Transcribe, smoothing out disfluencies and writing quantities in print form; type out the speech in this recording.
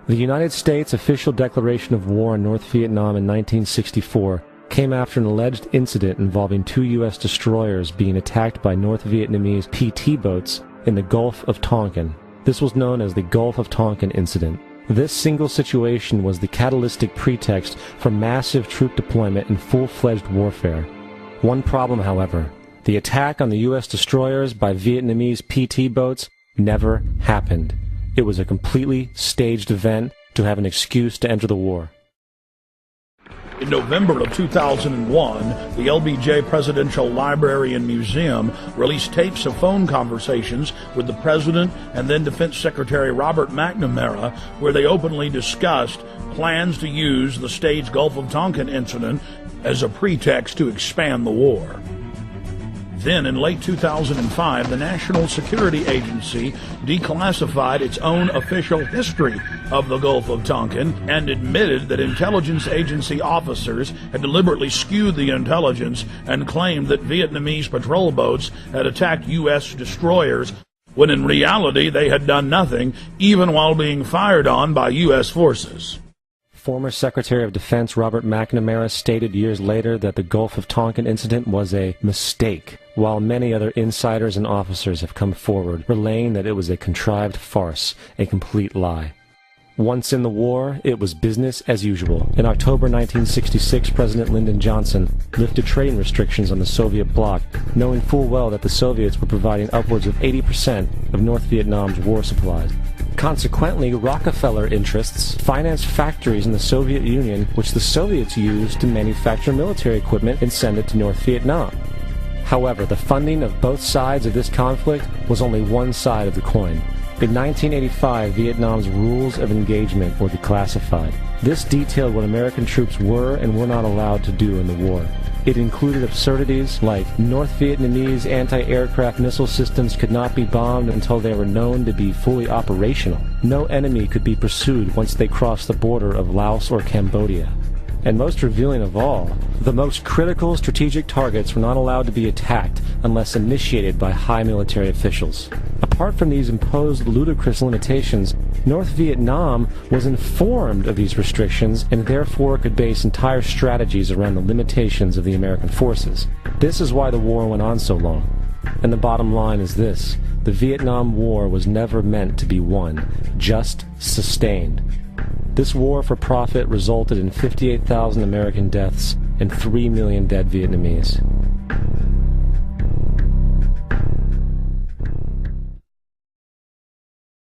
The United States' official declaration of war on North Vietnam in 1964 came after an alleged incident involving 2 U.S. destroyers being attacked by North Vietnamese PT boats in the Gulf of Tonkin. This was known as the Gulf of Tonkin incident. This single situation was the catalytic pretext for massive troop deployment and full-fledged warfare. One problem, however: the attack on the U.S. destroyers by Vietnamese PT boats never happened. It was a completely staged event to have an excuse to enter the war. In November of 2001, the LBJ Presidential Library and Museum released tapes of phone conversations with the President and then Defense Secretary Robert McNamara, where they openly discussed plans to use the staged Gulf of Tonkin incident as a pretext to expand the war. Then, in late 2005, the National Security Agency declassified its own official history of the Gulf of Tonkin and admitted that intelligence agency officers had deliberately skewed the intelligence and claimed that Vietnamese patrol boats had attacked U.S. destroyers, when in reality they had done nothing, even while being fired on by U.S. forces. Former Secretary of Defense Robert McNamara stated years later that the Gulf of Tonkin incident was a mistake, while many other insiders and officers have come forward, relaying that it was a contrived farce, a complete lie. Once in the war, it was business as usual. In October 1966, President Lyndon Johnson lifted trading restrictions on the Soviet bloc, knowing full well that the Soviets were providing upwards of 80% of North Vietnam's war supplies. Consequently, Rockefeller interests financed factories in the Soviet Union, which the Soviets used to manufacture military equipment and send it to North Vietnam. However, the funding of both sides of this conflict was only one side of the coin. In 1985, Vietnam's rules of engagement were declassified. This detailed what American troops were and were not allowed to do in the war. It included absurdities like North Vietnamese anti-aircraft missile systems could not be bombed until they were known to be fully operational. No enemy could be pursued once they crossed the border of Laos or Cambodia. And most revealing of all, the most critical strategic targets were not allowed to be attacked unless initiated by high military officials. Apart from these imposed ludicrous limitations, North Vietnam was informed of these restrictions and therefore could base entire strategies around the limitations of the American forces. This is why the war went on so long. And the bottom line is this: the Vietnam War was never meant to be won, just sustained. This war for profit resulted in 58,000 American deaths and 3 million dead Vietnamese.